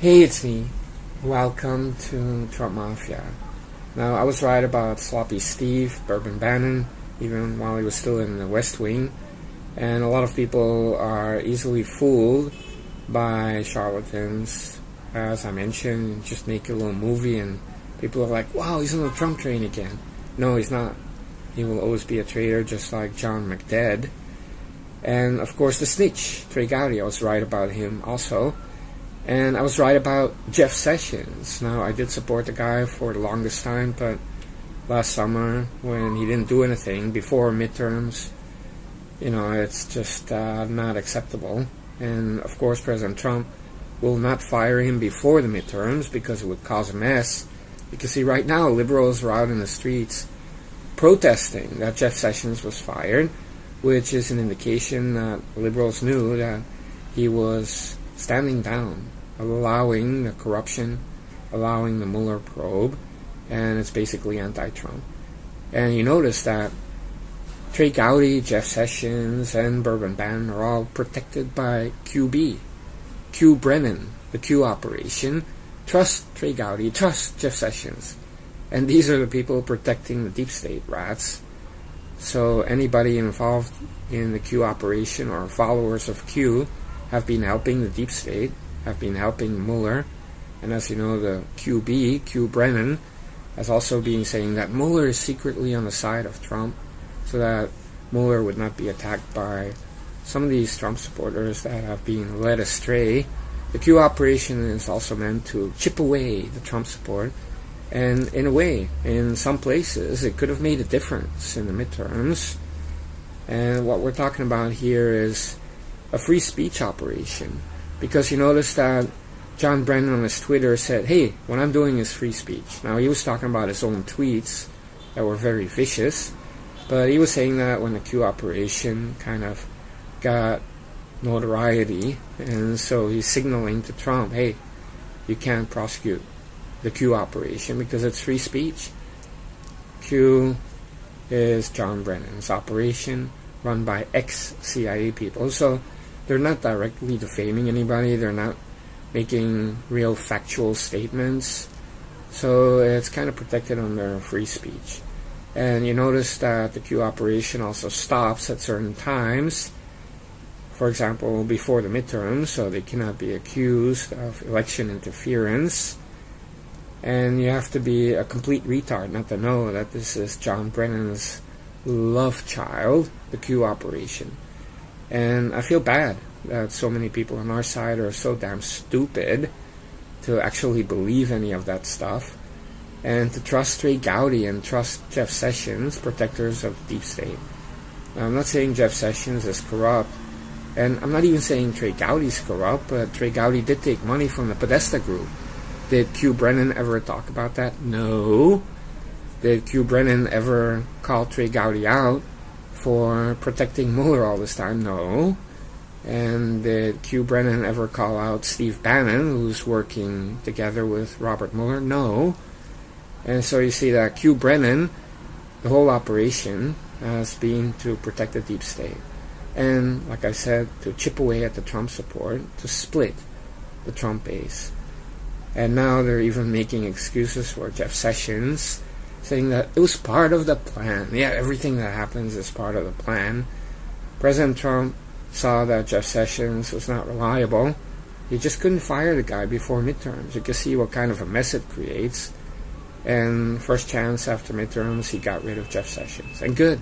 Hey, it's me. Welcome to Trump Mafia. Now, I was right about Sloppy Steve, Bourbon Bannon, even while he was still in the West Wing. And a lot of people are easily fooled by charlatans. As I mentioned, just make a little movie and people are like, wow, he's on the Trump train again. No, he's not. He will always be a traitor, just like John McDead. And, of course, the snitch, Trey Gowdy. I was right about him also. And I was right about Jeff Sessions. Now, I did support the guy for the longest time, but last summer, when he didn't do anything before midterms, it's just not acceptable. And, of course, President Trump will not fire him before the midterms because it would cause a mess. You can see right now, liberals are out in the streets protesting that Jeff Sessions was fired, which is an indication that liberals knew that he was standing down, allowing the corruption, allowing the Mueller probe, and it's basically anti-Trump. And you notice that Trey Gowdy, Jeff Sessions, and Bourbon Bannon are all protected by Q-brennan, the Q operation. Trust Trey Gowdy, trust Jeff Sessions. And these are the people protecting the deep state rats. So anybody involved in the Q operation or followers of Q have been helping the deep state, have been helping Mueller, and as you know, the Q-brennan, has also been saying that Mueller is secretly on the side of Trump, so that Mueller would not be attacked by some of these Trump supporters that have been led astray. The Q operation is also meant to chip away the Trump support, and in a way, in some places, it could have made a difference in the midterms. And what we're talking about here is a free speech operation, because you notice that John Brennan on his Twitter said, hey, what I'm doing is free speech. Now, he was talking about his own tweets that were very vicious, but he was saying that when the Q operation kind of got notoriety, and so he's signaling to Trump, hey, you can't prosecute the Q operation because it's free speech. Q is John Brennan's operation, run by ex-CIA people, so they're not directly defaming anybody, they're not making real factual statements, so it's kind of protected under free speech. And you notice that the Q operation also stops at certain times, for example, before the midterms, so they cannot be accused of election interference. And you have to be a complete retard not to know that this is John Brennan's love child, the Q operation. And I feel bad that so many people on our side are so damn stupid to actually believe any of that stuff, and to trust Trey Gowdy and trust Jeff Sessions, protectors of the deep state. Now, I'm not saying Jeff Sessions is corrupt, and I'm not even saying Trey Gowdy's corrupt, but Trey Gowdy did take money from the Podesta group. Did Q-brennan ever talk about that? No. Did Q-brennan ever call Trey Gowdy out for protecting Mueller all this time? No. And did Q-brennan ever call out Steve Bannon, who's working together with Robert Mueller? No. And so you see that Q-brennan, the whole operation, has been to protect the deep state. And, like I said, to chip away at the Trump support, to split the Trump base. And now they're even making excuses for Jeff Sessions, saying that it was part of the plan. Yeah, everything that happens is part of the plan. President Trump saw that Jeff Sessions was not reliable. He just couldn't fire the guy before midterms. You can see what kind of a mess it creates. And first chance after midterms, he got rid of Jeff Sessions. And good.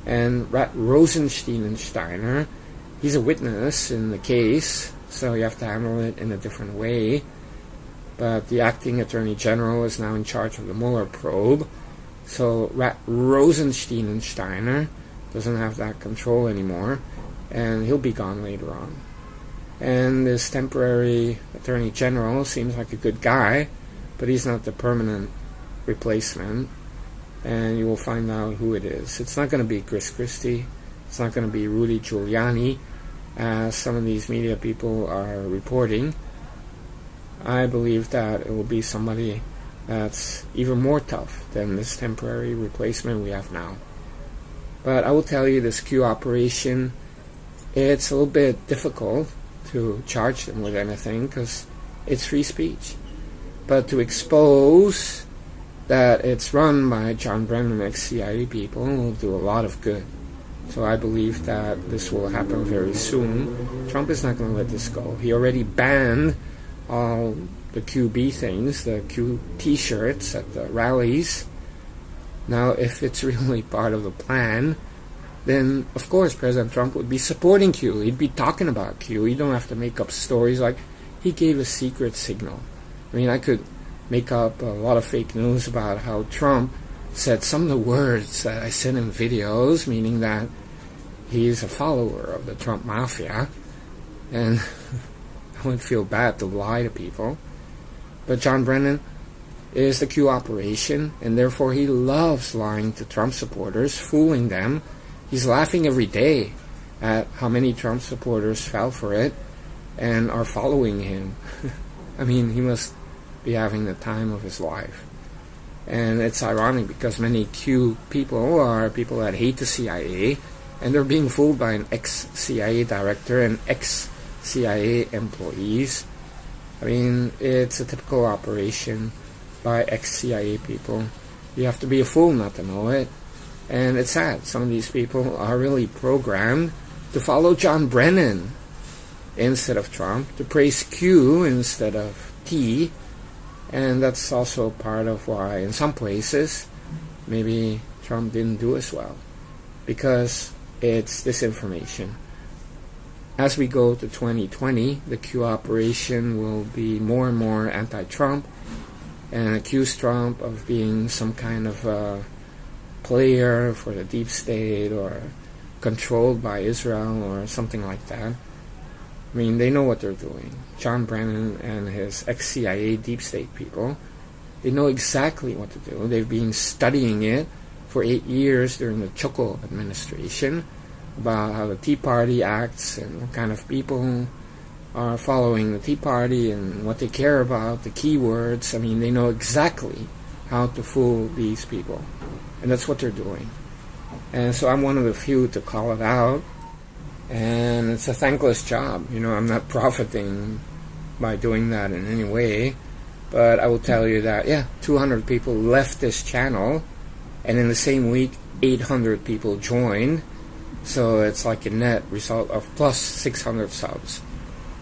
And Rosenstein and Steiner, he's a witness in the case, so you have to handle it in a different way. But the acting attorney general is now in charge of the Mueller probe, so Rosenstein and Steiner doesn't have that control anymore, and he'll be gone later on. And this temporary attorney general seems like a good guy, but he's not the permanent replacement, and you will find out who it is. It's not going to be Chris Christie, it's not going to be Rudy Giuliani, as some of these media people are reporting. I believe that it will be somebody that's even more tough than this temporary replacement we have now. But I will tell you, this Q operation, it's a little bit difficult to charge them with anything, because It's free speech. But to expose that it's run by John Brennan, ex-CIA people, will do a lot of good. So I believe that this will happen very soon. Trump is not going to let this go. He already banned all the QB things, the Q t-shirts at the rallies. Now, if it's really part of the plan, then of course President Trump would be supporting Q. He'd be talking about Q. You don't have to make up stories like he gave a secret signal. I mean, I could make up a lot of fake news about how Trump said some of the words that I sent in videos, meaning that he's a follower of the Trump Mafia, and I would feel bad to lie to people. But John Brennan is the Q operation, and therefore he loves lying to Trump supporters, fooling them. He's laughing every day at how many Trump supporters fell for it and are following him. I mean, he must be having the time of his life. And it's ironic because many Q people are people that hate the CIA, and they're being fooled by an ex-CIA director and ex-CIA employees. I mean, it's a typical operation by ex-CIA people. You have to be a fool not to know it. And it's sad. Some of these people are really programmed to follow John Brennan instead of Trump, to praise Q instead of T. And that's also part of why in some places maybe Trump didn't do as well, because it's disinformation. As we go to 2020, the Q operation will be more and more anti-Trump and accuse Trump of being some kind of a player for the deep state or controlled by Israel or something like that. I mean, they know what they're doing. John Brennan and his ex-CIA deep state people, they know exactly what to do. They've been studying it for 8 years during the Choco administration about how the Tea Party acts and what kind of people are following the Tea Party and what they care about, the keywords. I mean, they know exactly how to fool these people. And that's what they're doing. And so I'm one of the few to call it out. And it's a thankless job. You know, I'm not profiting by doing that in any way. But I will tell you that, 200 people left this channel. And in the same week, 800 people joined. So it's like a net result of plus 600 subs.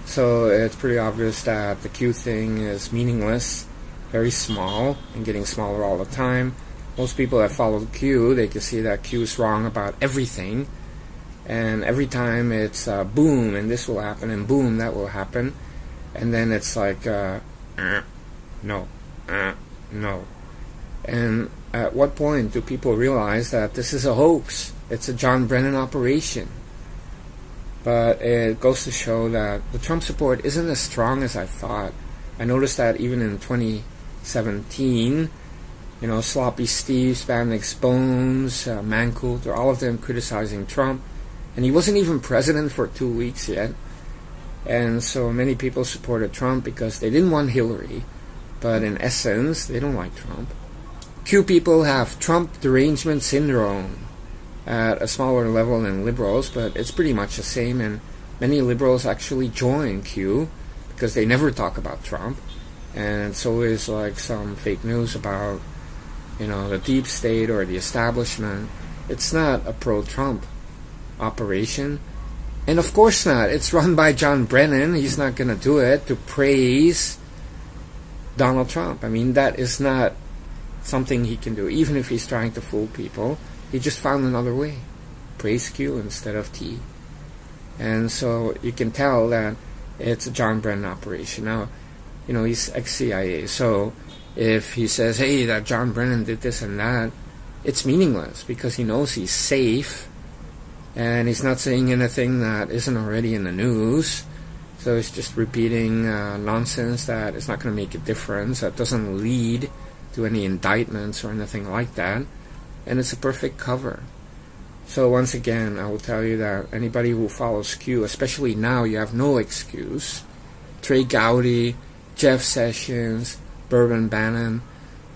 So it's pretty obvious that the Q thing is meaningless, very small, and getting smaller all the time. Most people that follow Q, they can see that Q is wrong about everything. And every time it's boom, and this will happen, and boom, that will happen. And then it's like, no. And at what point do people realize that this is a hoax? It's a John Brennan operation. But it goes to show that the Trump support isn't as strong as I thought. I noticed that even in 2017, you know, Sloppy Steve, Spandex Bones, Mancoulter, all of them criticizing Trump. And he wasn't even president for 2 weeks yet. And so many people supported Trump because they didn't want Hillary. But in essence, they don't like Trump. Q people have Trump derangement syndrome at a smaller level than liberals, but it's pretty much the same. And many liberals actually join Q because they never talk about Trump. And it's always like some fake news about, you know, the deep state or the establishment. It's not a pro-Trump operation. And of course not. It's run by John Brennan. He's not going to do it to praise Donald Trump. I mean, that is not something he can do. Even if he's trying to fool people, he just found another way. Praise Q instead of T. And so you can tell that it's a John Brennan operation. Now, you know, he's ex-CIA. So if he says, hey, that John Brennan did this and that, it's meaningless because he knows he's safe. And he's not saying anything that isn't already in the news. So he's just repeating nonsense that is not going to make a difference, that doesn't lead to any indictments or anything like that. And it's a perfect cover. So once again, I will tell you that anybody who follows Q, especially now, you have no excuse. Trey Gowdy, Jeff Sessions, Bourbon Bannon,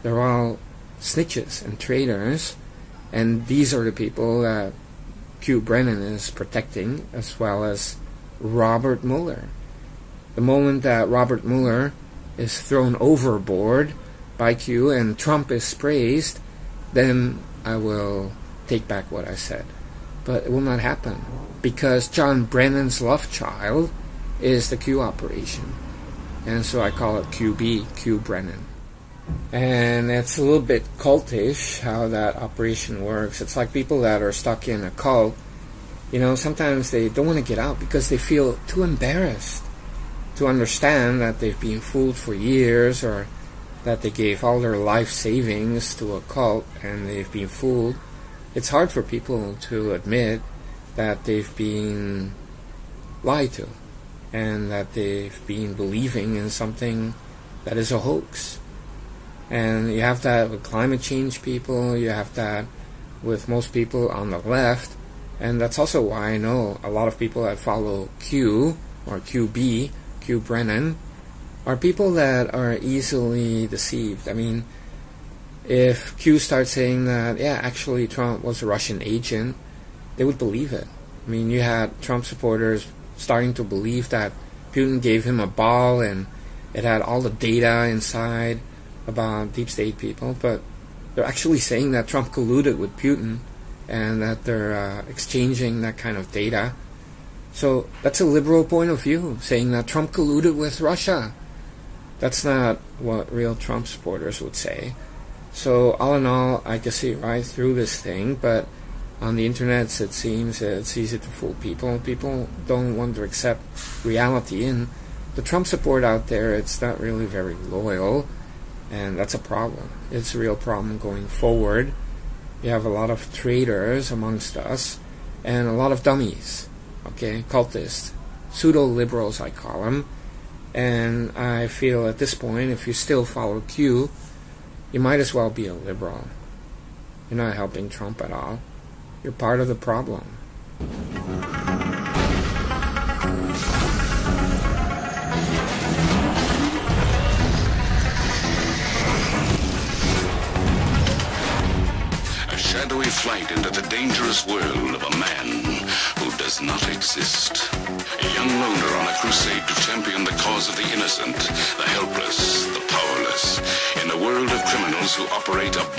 they're all snitches and traitors. And these are the people that Q-brennan is protecting, as well as Robert Mueller. The moment that Robert Mueller is thrown overboard by Q and Trump is praised, then I will take back what I said. But it will not happen, because John Brennan's love child is the Q operation. And so I call it QB, Q-brennan. And it's a little bit cultish how that operation works. It's like people that are stuck in a cult. You know, sometimes they don't want to get out because they feel too embarrassed to understand that they've been fooled for years, or that they gave all their life savings to a cult and they've been fooled. It's hard for people to admit that they've been lied to and that they've been believing in something that is a hoax. And you have that with climate change people, you have that with most people on the left, and that's also why I know a lot of people that follow Q, or QB, Q-brennan, are people that are easily deceived. I mean, if Q starts saying that, yeah, actually Trump was a Russian agent, they would believe it. I mean, you had Trump supporters starting to believe that Putin gave him a ball and it had all the data inside about deep state people, but they're actually saying that Trump colluded with Putin and that they're exchanging that kind of data. So that's a liberal point of view, saying that Trump colluded with Russia. That's not what real Trump supporters would say. So all in all, I can see right through this thing, but on the internet it seems it's easy to fool people. People don't want to accept reality, and the Trump support out there, it's not really very loyal, and that's a problem. It's a real problem going forward. You have a lot of traitors amongst us, and a lot of dummies, okay, cultists, pseudo-liberals I call them, and I feel at this point, if you still follow Q, you might as well be a liberal. You're not helping Trump at all. You're part of the problem. A shadowy flight into the dangerous world of a man who does not exist. A young loner on a crusade to champion the cause of the innocent, the helpless, the powerless, in a world of criminals who operate above